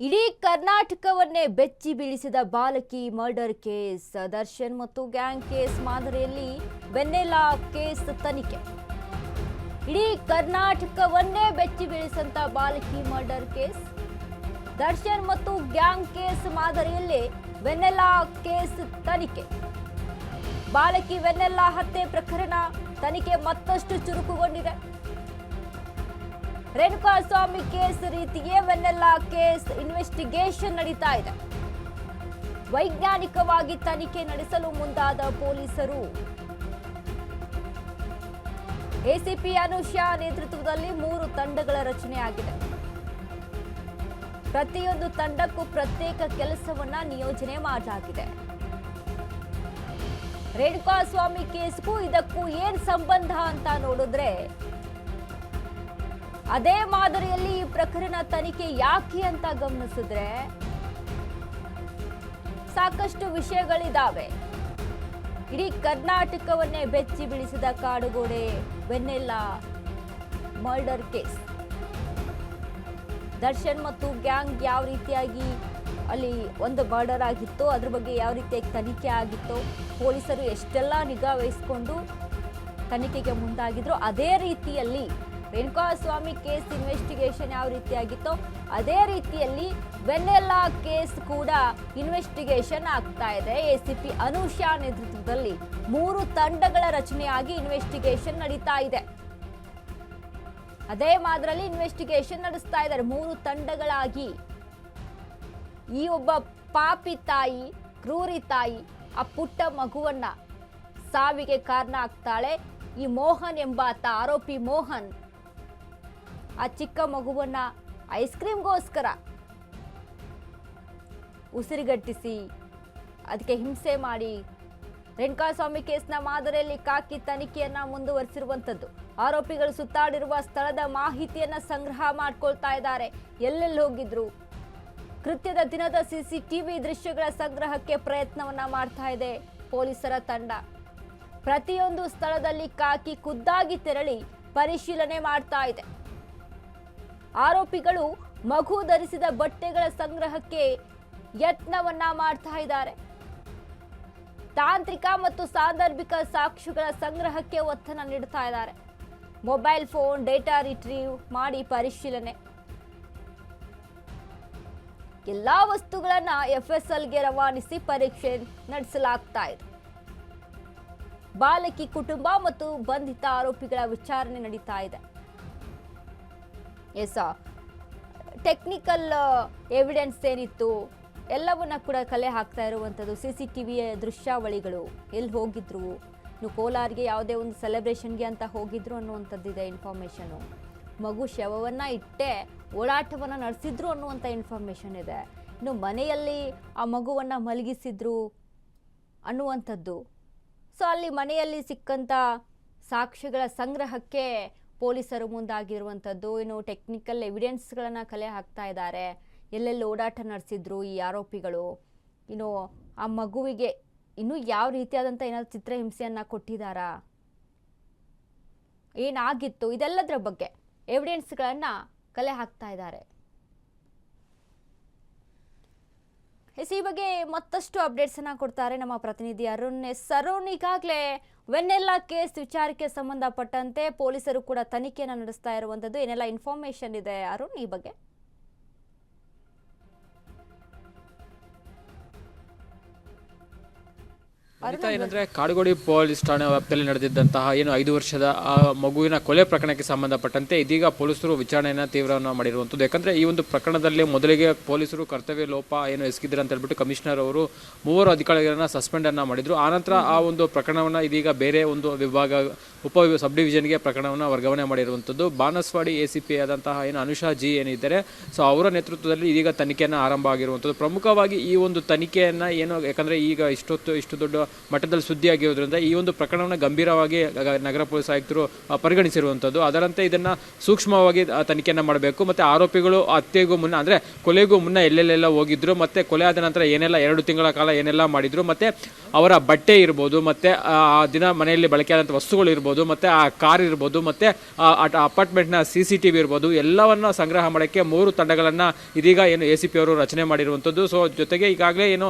ಇಡೀ ಕರ್ನಾಟಕವನ್ನೇ ಬೆಚ್ಚಿ ಬೀಳಿಸಿದ ಬಾಲಕಿ ಮರ್ಡರ್ ಕೇಸ್. ದರ್ಶನ್ ಮತ್ತು ಗ್ಯಾಂಗ್ ಕೇಸ್ ಮಾದರಿಯಲ್ಲಿ ವೆನ್ನೆಲಾ ಕೇಸ್ ತನಿಖೆ. ಇಡೀ ಕರ್ನಾಟಕವನ್ನೇ ಬೆಚ್ಚಿ ಬೀಳಿಸಂತ ಬಾಲಕಿ ಮರ್ಡರ್ ಕೇಸ್. ದರ್ಶನ್ ಮತ್ತು ಗ್ಯಾಂಗ್ ಕೇಸ್ ಮಾದರಿಯಲ್ಲಿ ವೆನ್ನೆಲಾ ಕೇಸ್ ತನಿಖೆ. ಬಾಲಕಿ ವೆನ್ನೆಲಾ ಹತ್ಯೆ ಪ್ರಕರಣ ತನಿಖೆ ಮತ್ತಷ್ಟು ಚುರುಕುಗೊಂಡಿದೆ. ರೇಣುಕಾಸ್ವಾಮಿ ಕೇಸ್ ರೀತಿಯೇ ವೆನ್ನೆಲಾ ಕೇಸ್ ಇನ್ವೆಸ್ಟಿಗೇಷನ್ ನಡೀತಾ ಇದೆ. ವೈಜ್ಞಾನಿಕವಾಗಿ ತನಿಖೆ ನಡೆಸಲು ಮುಂದಾದ ಪೊಲೀಸರು. ಎಸಿಪಿ ಅನುಷಾ ನೇತೃತ್ವದಲ್ಲಿ 3 ತಂಡಗಳ ರಚನೆಯಾಗಿದೆ. ಪ್ರತಿಯೊಂದು ತಂಡಕ್ಕೂ ಪ್ರತ್ಯೇಕ ಕೆಲಸವನ್ನ ನಿಯೋಜನೆ ಮಾಡಲಾಗಿದೆ. ರೇಣುಕಾಸ್ವಾಮಿ ಕೇಸ್ಗೂ ಇದಕ್ಕೂ ಏನ್ ಸಂಬಂಧ ಅಂತ ನೋಡಿದ್ರೆ, ಅದೇ ಮಾದರಿಯಲ್ಲಿ ಈ ಪ್ರಕರಣ ತನಿಖೆ ಯಾಕೆ ಅಂತ ಗಮನಿಸಿದ್ರೆ ಸಾಕಷ್ಟು ವಿಷಯಗಳಿದಾವೆ. ಇಡೀ ಕರ್ನಾಟಕವನ್ನೇ ಬೆಚ್ಚಿ ಬೀಳಿಸಿದ ಕಾಡುಗೋಡೆ ವೆನ್ನೆಲಾ ಮರ್ಡರ್ ಕೇಸ್. ದರ್ಶನ್ ಮತ್ತು ಗ್ಯಾಂಗ್ ಯಾವ ರೀತಿಯಾಗಿ ಅಲ್ಲಿ ಒಂದು ಮರ್ಡರ್ ಆಗಿತ್ತು, ಅದ್ರ ಬಗ್ಗೆ ಯಾವ ರೀತಿಯಾಗಿ ತನಿಖೆ ಆಗಿತ್ತು, ಪೊಲೀಸರು ಎಷ್ಟೆಲ್ಲ ನಿಗಾ ವಹಿಸಿಕೊಂಡು ತನಿಖೆಗೆ ಮುಂದಾಗಿದ್ರು, ಅದೇ ರೀತಿಯಲ್ಲಿ ರೇಣುಕಾಸ್ವಾಮಿ ಕೇಸ್ ಇನ್ವೆಸ್ಟಿಗೇಷನ್ ಯಾವ ರೀತಿಯಾಗಿತ್ತೋ ಅದೇ ರೀತಿಯಲ್ಲಿ ವೆನ್ನೆಲಾ ಕೇಸ್ ಕೂಡ ಇನ್ವೆಸ್ಟಿಗೇಷನ್ ಆಗ್ತಾ ಇದೆ. ಎಸಿಪಿ ಅನುಷಾ ನೇತೃತ್ವದಲ್ಲಿ 3 ತಂಡಗಳ ರಚನೆಯಾಗಿ ಇನ್ವೆಸ್ಟಿಗೇಷನ್ ನಡೀತಾ ಇದೆ. ಅದೇ ಮಾದರಿಯಲ್ಲಿ ಇನ್ವೆಸ್ಟಿಗೇಷನ್ ನಡೆಸ್ತಾ ಇದ್ದಾರೆ 3 ತಂಡಗಳಾಗಿ. ಈ ಒಬ್ಬ ಪಾಪಿ ತಾಯಿ, ಕ್ರೂರಿ ತಾಯಿ ಆ ಪುಟ್ಟ ಮಗುವನ್ನ ಸಾವಿಗೆ ಕಾರಣ ಆಗ್ತಾಳೆ. ಈ ಮೋಹನ್ ಎಂಬಾತ, ಆರೋಪಿ ಮೋಹನ್, ಆ ಚಿಕ್ಕ ಮಗುವನ್ನ ಐಸ್ ಕ್ರೀಮ್ಗೋಸ್ಕರ ಉಸಿರುಗಟ್ಟಿಸಿ ಅದಕ್ಕೆ ಹಿಂಸೆ ಮಾಡಿ ರೇಣುಕಾಸ್ವಾಮಿ ಕೇಸ್ನ ಮಾದರಿಯಲ್ಲಿ ಕಾಕಿ ತನಿಖೆಯನ್ನ ಮುಂದುವರಿಸಿರುವಂತದ್ದು. ಆರೋಪಿಗಳು ಸುತ್ತಾಡಿರುವ ಸ್ಥಳದ ಮಾಹಿತಿಯನ್ನ ಸಂಗ್ರಹ ಮಾಡ್ಕೊಳ್ತಾ ಇದ್ದಾರೆ. ಎಲ್ಲೆಲ್ಲಿ ಹೋಗಿದ್ರು, ಕೃತ್ಯದ ದಿನದ ಸಿಸಿಟಿವಿ ದೃಶ್ಯಗಳ ಸಂಗ್ರಹಕ್ಕೆ ಪ್ರಯತ್ನವನ್ನ ಮಾಡ್ತಾ ಇದೆ ಪೊಲೀಸರ ತಂಡ. ಪ್ರತಿಯೊಂದು ಸ್ಥಳದಲ್ಲಿ ಕಾಕಿ ಖುದ್ದಾಗಿ ತೆರಳಿ ಪರಿಶೀಲನೆ ಮಾಡ್ತಾ ಇದೆ. ಆರೋಪಿಗಳು ಮಗು ಧರಿಸಿದ ಬಟ್ಟೆಗಳ ಸಂಗ್ರಹಕ್ಕೆ ಯತ್ನವನ್ನ ಮಾಡ್ತಾ ಇದ್ದಾರೆ. ತಾಂತ್ರಿಕ ಮತ್ತು ಸಾಂದರ್ಭಿಕ ಸಾಕ್ಷ್ಯಗಳ ಸಂಗ್ರಹಕ್ಕೆ ಒತ್ತನ್ನು ನೀಡ್ತಾ ಇದ್ದಾರೆ. ಮೊಬೈಲ್ ಫೋನ್ ಡೇಟಾ ರಿಟ್ರೀವ್ ಮಾಡಿ ಪರಿಶೀಲನೆ. ಎಲ್ಲಾ ವಸ್ತುಗಳನ್ನ ಎಫ್ಎಸ್ಎಲ್ಗೆ ರವಾನಿಸಿ ಪರೀಕ್ಷೆ ನಡೆಸಲಾಗ್ತಾ ಇದೆ. ಬಾಲಕಿ ಕುಟುಂಬ ಮತ್ತು ಬಂಧಿತ ಆರೋಪಿಗಳ ವಿಚಾರಣೆ ನಡೀತಾ ಇದೆ. ಟೆಕ್ನಿಕಲ್ ಎವಿಡೆನ್ಸ್ ಏನಿತ್ತು ಎಲ್ಲವನ್ನ ಕೂಡ ಕಲೆ ಹಾಕ್ತಾ ಇರುವಂಥದ್ದು. ಸಿಸಿಟಿವಿಯ ದೃಶ್ಯಾವಳಿಗಳು, ಎಲ್ಲಿ ಹೋಗಿದ್ರು, ಇನ್ನು ಕೋಲಾರ್ಗೆ ಯಾವುದೇ ಒಂದು ಸೆಲೆಬ್ರೇಷನ್ಗೆ ಅಂತ ಹೋಗಿದ್ರು ಅನ್ನುವಂಥದ್ದಿದೆ ಇನ್ಫಾರ್ಮೇಷನು. ಮಗು ಶವವನ್ನ ಇಟ್ಟೆ ಓಡಾಟವನ್ನು ನಡೆಸಿದ್ರು ಅನ್ನುವಂಥ ಇನ್ಫಾರ್ಮೇಷನ್ ಇದೆ. ಇನ್ನು ಮನೆಯಲ್ಲಿ ಆ ಮಗುವನ್ನ ಮಲಗಿಸಿದ್ರು ಅನ್ನುವಂಥದ್ದು. ಸೊ ಅಲ್ಲಿ ಮನೆಯಲ್ಲಿ ಸಿಕ್ಕಂಥ ಸಾಕ್ಷ್ಯಗಳ ಸಂಗ್ರಹಕ್ಕೆ ಪೊಲೀಸರು ಮುಂದಾಗಿರುವಂಥದ್ದು. ಇನ್ನು ಟೆಕ್ನಿಕಲ್ ಎವಿಡೆನ್ಸ್ಗಳನ್ನು ಕಲೆ ಹಾಕ್ತಾ ಇದ್ದಾರೆ. ಎಲ್ಲೆಲ್ಲಿ ಓಡಾಟ ನಡೆಸಿದ್ರು ಈ ಆರೋಪಿಗಳು, ಇನ್ನು ಆ ಮಗುವಿಗೆ ಇನ್ನೂ ಯಾವ ರೀತಿಯಾದಂಥ ಏನಾದರೂ ಚಿತ್ರಹಿಂಸೆಯನ್ನು ಕೊಟ್ಟಿದ್ದಾರಾ, ಏನಾಗಿತ್ತು, ಇದೆಲ್ಲದರ ಬಗ್ಗೆ ಎವಿಡೆನ್ಸ್ಗಳನ್ನು ಕಲೆ ಹಾಕ್ತಾ ಇದ್ದಾರೆ. ಈ ಬಗ್ಗೆ ಮತ್ತಷ್ಟು ಅಪ್ಡೇಟ್ಸ್ ಅನ್ನ ಕೊಡ್ತಾರೆ ನಮ್ಮ ಪ್ರತಿನಿಧಿ ಅರುಣ್. ಅರುಣ್, ಈಗಾಗಲೇ ವೆನ್ನೆಲಾ ಕೇಸ್ ವಿಚಾರಕ್ಕೆ ಸಂಬಂಧಪಟ್ಟಂತೆ ಪೊಲೀಸರು ಕೂಡ ತನಿಖೆಯನ್ನು ನಡೆಸ್ತಾ ಇರುವಂತದ್ದು, ಏನೆಲ್ಲ ಇನ್ಫಾರ್ಮೇಶನ್ ಇದೆ ಅರುಣ್ ಈ ಬಗ್ಗೆ? ಏನಂದ್ರೆ ಕಾಡುಗೋಡಿ ಪೊಲೀಸ್ ಠಾಣೆ ವ್ಯಾಪ್ತಿಯಲ್ಲಿ ನಡೆದಿದ್ದಂತಹ 5 ವರ್ಷದ ಆ ಮಗುವಿನ ಕೊಲೆ ಪ್ರಕರಣಕ್ಕೆ ಸಂಬಂಧಪಟ್ಟಂತೆ ಇದೀಗ ಪೊಲೀಸರು ವಿಚಾರಣೆಯನ್ನು ತೀವ್ರವನ್ನು ಮಾಡಿರುವಂಥದ್ದು. ಯಾಕಂದ್ರೆ ಈ ಒಂದು ಪ್ರಕರಣದಲ್ಲಿ ಮೊದಲಿಗೆ ಪೊಲೀಸರು ಕರ್ತವ್ಯ ಲೋಪ ಎಸಗಿದ್ರು ಅಂತ ಹೇಳ್ಬಿಟ್ಟು ಕಮಿಷನರ್ ಅವರು 3 ಅಧಿಕಾರಿಗಳನ್ನ ಸಸ್ಪೆಂಡ್ ಅನ್ನ ಮಾಡಿದ್ರು. ಆನಂತರ ಆ ಒಂದು ಪ್ರಕರಣವನ್ನ ಇದೀಗ ಬೇರೆ ಒಂದು ವಿಭಾಗ ಸಬ್ ಡಿವಿಷನ್ಗೆ ಪ್ರಕರಣವನ್ನು ವರ್ಗಾವಣೆ ಮಾಡಿರುವಂಥದ್ದು. ಬಾನಸವಾಡಿ ಎಸಿಪಿ ಆದಂತಹ ಅನುಷಾ ಜಿ ಏನಿದ್ದಾರೆ, ಸೊ ಅವರ ನೇತೃತ್ವದಲ್ಲಿ ಇದೀಗ ತನಿಖೆಯನ್ನು ಆರಂಭ ಆಗಿರುವಂಥದ್ದು. ಪ್ರಮುಖವಾಗಿ ಈ ಒಂದು ತನಿಖೆಯನ್ನು ಯಾಕಂದ್ರೆ ಈಗ ಇಷ್ಟು ದೊಡ್ಡ ಮಟ್ಟದಲ್ಲಿ ಸುದ್ದಿ ಆಗಿರೋದ್ರಿಂದ ಈ ಒಂದು ಪ್ರಕರಣವನ್ನು ಗಂಭೀರವಾಗಿ ನಗರ ಪೊಲೀಸ್ ಆಯುಕ್ತರು ಪರಿಗಣಿಸಿರುವಂಥದ್ದು. ಅದರಂತೆ ಇದನ್ನು ಸೂಕ್ಷ್ಮವಾಗಿ ತನಿಖೆಯನ್ನು ಮಾಡಬೇಕು. ಮತ್ತು ಆರೋಪಿಗಳು ಹತ್ಯೆಗೂ ಮುನ್ನ ಅಂದರೆ ಕೊಲೆಗೂ ಮುನ್ನ ಎಲ್ಲೆಲ್ಲೆಲ್ಲ ಹೋಗಿದ್ರು, ಮತ್ತು ಕೊಲೆ ಆದ ನಂತರ ಏನೆಲ್ಲ 2 ತಿಂಗಳ ಕಾಲ ಏನೆಲ್ಲ ಮಾಡಿದ್ರು, ಮತ್ತು ಅವರ ಬಟ್ಟೆ ಇರ್ಬೋದು, ಮತ್ತು ಆ ದಿನ ಮನೆಯಲ್ಲಿ ಬಳಕೆಯಾದಂಥ ವಸ್ತುಗಳು ಇರ್ಬೋದು, ಮತ್ತು ಆ ಕಾರ್ ಇರ್ಬೋದು, ಮತ್ತು ಅಪಾರ್ಟ್ಮೆಂಟ್ನ CCTV ಇರ್ಬೋದು, ಎಲ್ಲವನ್ನ ಸಂಗ್ರಹ ಮಾಡೋಕ್ಕೆ 3 ತಂಡಗಳನ್ನು ಇದೀಗ ಏನು ACP ಅವರು ರಚನೆ ಮಾಡಿರುವಂಥದ್ದು. ಸೊ ಜೊತೆಗೆ ಈಗಾಗಲೇ ಏನು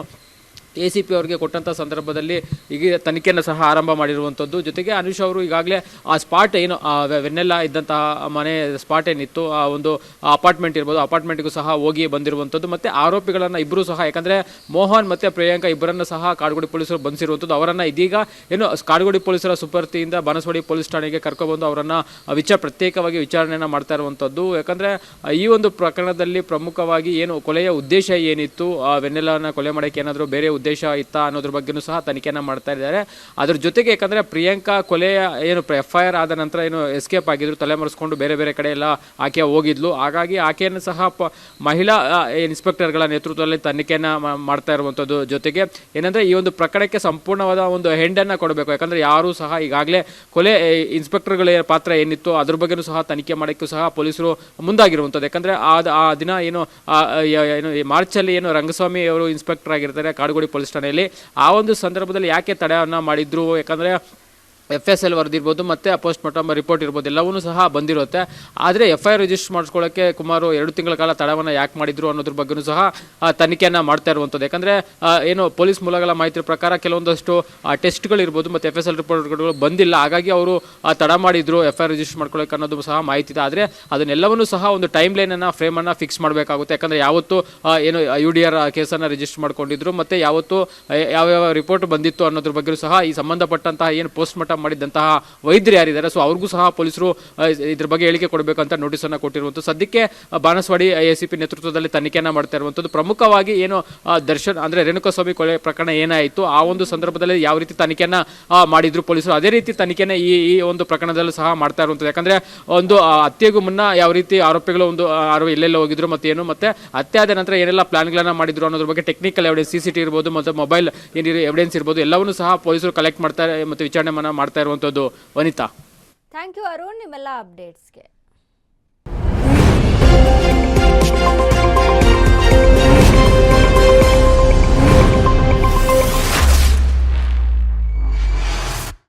ACP ಅವರಿಗೆ ಕೊಟ್ಟಂಥ ಸಂದರ್ಭದಲ್ಲಿ ಈಗ ತನಿಖೆಯನ್ನು ಸಹ ಆರಂಭ ಮಾಡಿರುವಂಥದ್ದು. ಜೊತೆಗೆ ಅನುಷ್ ಅವರು ಈಗಾಗಲೇ ಆ ಸ್ಪಾಟ್ ಏನು ವೆನ್ನೆಲ್ಲ ಇದ್ದಂತಹ ಮನೆ ಸ್ಪಾಟ್ ಏನಿತ್ತು, ಆ ಒಂದು ಅಪಾರ್ಟ್ಮೆಂಟ್ ಇರ್ಬೋದು, ಅಪಾರ್ಟ್ಮೆಂಟ್ಗೂ ಸಹ ಹೋಗಿ ಬಂದಿರುವಂಥದ್ದು. ಮತ್ತು ಆರೋಪಿಗಳನ್ನು ಇಬ್ಬರು ಸಹ, ಯಾಕಂದರೆ ಮೋಹನ್ ಮತ್ತು ಪ್ರಿಯಾಂಕಾ ಇಬ್ಬರನ್ನು ಸಹ ಕಾಡುಗೋಡಿ ಪೊಲೀಸರು ಬಂಧಿಸಿರುವಂಥದ್ದು. ಅವರನ್ನು ಇದೀಗ ಏನು ಕಾಡುಗೋಡಿ ಪೊಲೀಸರ ಸುಪರ್ತಿಯಿಂದ ಬಾನಸವಾಡಿ ಪೊಲೀಸ್ ಠಾಣೆಗೆ ಕರ್ಕೊಬಂದು ಅವರನ್ನು ಪ್ರತ್ಯೇಕವಾಗಿ ವಿಚಾರಣೆಯನ್ನು ಮಾಡ್ತಾ ಇರುವಂಥದ್ದು. ಯಾಕಂದರೆ ಈ ಒಂದು ಪ್ರಕರಣದಲ್ಲಿ ಪ್ರಮುಖವಾಗಿ ಏನು ಕೊಲೆಯ ಉದ್ದೇಶ ಏನಿತ್ತು, ವೆನ್ನೆಲ್ಲನ ಕೊಲೆ ಮಾಡೋಕ್ಕೆ ಏನಾದರೂ ಬೇರೆ ಉದ್ದೇಶ ಇತ್ತಾ ಅನ್ನೋದ್ರ ಬಗ್ಗೆನೂ ಸಹ ತನಿಖೆಯನ್ನು ಮಾಡ್ತಾ ಇದ್ದಾರೆ. ಅದ್ರ ಜೊತೆಗೆ ಯಾಕಂದರೆ ಪ್ರಿಯಾಂಕಾ ಕೊಲೆಯ ಏನು FIR ಆದ ನಂತರ ಏನು ಎಸ್ಕೇಪ್ ಆಗಿದ್ರು, ತಲೆಮರೆಸ್ಕೊಂಡು ಬೇರೆ ಬೇರೆ ಕಡೆ ಎಲ್ಲ ಆಕೆ ಹೋಗಿದ್ಲು. ಹಾಗಾಗಿ ಆಕೆಯನ್ನು ಸಹ ಮಹಿಳಾ ಇನ್ಸ್ಪೆಕ್ಟರ್ಗಳ ನೇತೃತ್ವದಲ್ಲಿ ತನಿಖೆಯನ್ನು ಮಾಡ್ತಾ ಇರುವಂಥದ್ದು. ಜೊತೆಗೆ ಏನಂದರೆ ಈ ಒಂದು ಪ್ರಕರಣಕ್ಕೆ ಸಂಪೂರ್ಣವಾದ ಒಂದು ಹೆಂಡನ್ನು ಕೊಡಬೇಕು. ಯಾಕಂದರೆ ಯಾರೂ ಸಹ ಈಗಾಗಲೇ ಕೊಲೆ ಇನ್ಸ್ಪೆಕ್ಟರ್ಗಳ ಪಾತ್ರ ಏನಿತ್ತು ಅದ್ರ ಬಗ್ಗೆನೂ ಸಹ ತನಿಖೆ ಮಾಡೋಕ್ಕೂ ಸಹ ಪೊಲೀಸರು ಮುಂದಾಗಿರುವಂಥದ್ದು. ಯಾಕಂದರೆ ಆ ದಿನ ಏನು ಮಾರ್ಚಲ್ಲಿ ಏನು ರಂಗಸ್ವಾಮಿ ಅವರು ಇನ್ಸ್ಪೆಕ್ಟರ್ ಆಗಿರ್ತಾರೆ ಕಾಡುಗೋಡಿ ಪೊಲೀಸ್ ಠಾಣೆಯಲ್ಲಿ, ಆ ಒಂದು ಸಂದರ್ಭದಲ್ಲಿ ಯಾಕೆ ತಡೆಯನ್ನು ಮಾಡಿದ್ರು, ಯಾಕಂದರೆ FSL ವರದಿರ್ಬೋದು ಮತ್ತು ಪೋಸ್ಟ್ ಮಾರ್ಟಮ್ ರಿಪೋರ್ಟ್ ಇರ್ಬೋದು, ಎಲ್ಲವೂ ಸಹ ಬಂದಿರುತ್ತೆ. ಆದರೆ FIR ರಿಜಿಸ್ಟರ್ ಮಾಡಿಸ್ಕೊಳ್ಳೋಕ್ಕೆ ಸುಮಾರು 2 ತಿಂಗಳ ಕಾಲ ತಡವನ್ನು ಯಾಕೆ ಮಾಡಿದ್ರು ಅನ್ನೋದ್ರ ಬಗ್ಗೆಯೂ ಸಹ ತನಿಖೆಯನ್ನು ಮಾಡ್ತಾ ಇರುವಂಥದ್ದು. ಯಾಕಂದರೆ ಏನು ಪೊಲೀಸ್ ಮೂಲಗಳ ಮಾಹಿತಿ ಪ್ರಕಾರ ಕೆಲವೊಂದಷ್ಟು ಟೆಸ್ಟ್ಗಳಿರ್ಬೋದು ಮತ್ತು FSL ರಿಪೋರ್ಟ್ಗಳು ಬಂದಿಲ್ಲ. ಹಾಗಾಗಿ ಅವರು ತಡ ಮಾಡಿದ್ರು FIR ರಿಜಿಸ್ಟರ್ ಮಾಡ್ಕೊಳ್ಳೋಕೆ ಅನ್ನೋದು ಸಹ ಮಾಹಿತಿ ಇದೆ. ಆದರೆ ಅದನ್ನೆಲ್ಲವನ್ನೂ ಸಹ ಒಂದು ಟೈಮ್ ಲೈನನ್ನು ಫ್ರೇಮನ್ನು ಫಿಕ್ಸ್ ಮಾಡಬೇಕಾಗುತ್ತೆ. ಯಾಕಂದರೆ ಯಾವತ್ತು ಏನು UDR ಕೇಸನ್ನು ರಿಜಿಸ್ಟರ್ ಮಾಡ್ಕೊಂಡಿದ್ರು ಮತ್ತು ಯಾವತ್ತು ಯಾವ್ಯಾವ ರಿಪೋರ್ಟ್ ಬಂದಿತ್ತು ಅನ್ನೋದ್ರ ಬಗ್ಗೆಯೂ ಸಹ ಈ ಸಂಬಂಧಪಟ್ಟಂತಹ ಏನು ಪೋಸ್ಟ್ ಮಾರ್ಟಮ್ ಮಾಡಿದಂತಹ ವೈದ್ಯರು ಯಾರಿದ್ದಾರೆ, ಸೊ ಅವ್ರಿಗೂ ಸಹ ಪೊಲೀಸರು ಇದ್ರ ಬಗ್ಗೆ ಹೇಳಿಕೆ ಕೊಡಬೇಕಂತ ನೋಟಿಸನ್ನು ಕೊಟ್ಟಿರುವಂಥದ್ದು. ಸದ್ಯಕ್ಕೆ ಬಾನಸವಾಡಿ ACP ನೇತೃತ್ವದಲ್ಲಿ ತನಿಖೆಯನ್ನು ಮಾಡ್ತಾ ಇರುವಂಥದ್ದು. ಪ್ರಮುಖವಾಗಿ ಏನು ದರ್ಶನ್ ಅಂದರೆ ರೇಣುಕಾಸ್ವಾಮಿ ಕೊಲೆ ಪ್ರಕರಣ ಏನಾಯಿತು, ಆ ಒಂದು ಸಂದರ್ಭದಲ್ಲಿ ಯಾವ ರೀತಿ ತನಿಖೆಯನ್ನು ಮಾಡಿದ್ರು ಪೊಲೀಸರು, ಅದೇ ರೀತಿ ತನಿಖೆನ ಈ ಒಂದು ಪ್ರಕರಣದಲ್ಲೂ ಸಹ ಮಾಡ್ತಾ ಇರುವಂಥದ್ದು. ಯಾಕಂದರೆ ಒಂದು ಹತ್ಯೆಗೂ ಮುನ್ನ ಯಾವ ರೀತಿ ಆರೋಪಿಗಳು ಒಂದು ಎಲ್ಲೆಲ್ಲ ಹೋಗಿದ್ರು ಮತ್ತೇನು, ಮತ್ತು ಹತ್ಯೆ ಆದ ನಂತರ ಏನೆಲ್ಲ ಪ್ಲಾನ್ಗಳನ್ನು ಮಾಡಿದ್ರು ಅನ್ನೋದ್ರ ಬಗ್ಗೆ ಟೆಕ್ನಿಕಲ್ ಎವಿಡೆನ್ಸ್ CCTV ಇರ್ಬೋದು ಮತ್ತು ಮೊಬೈಲ್ ಏನಿರೋ ಎವಿಡೆನ್ಸ್ ಇರ್ಬೋದು, ಎಲ್ಲವನ್ನೂ ಸಹ ಪೊಲೀಸರು ಕಲೆಕ್ಟ್ ಮಾಡ್ತಾರೆ ಮತ್ತು ವಿಚಾರಣೆ ಮಾಡ್ತಾ ಇರುವಂಥದ್ದು. ವನಿತಾ, ಥ್ಯಾಂಕ್ ಯು ಅರುಣ್, ನಿಮ್ಮೆಲ್ಲ ಅಪ್ಡೇಟ್ಸ್ಗೆ.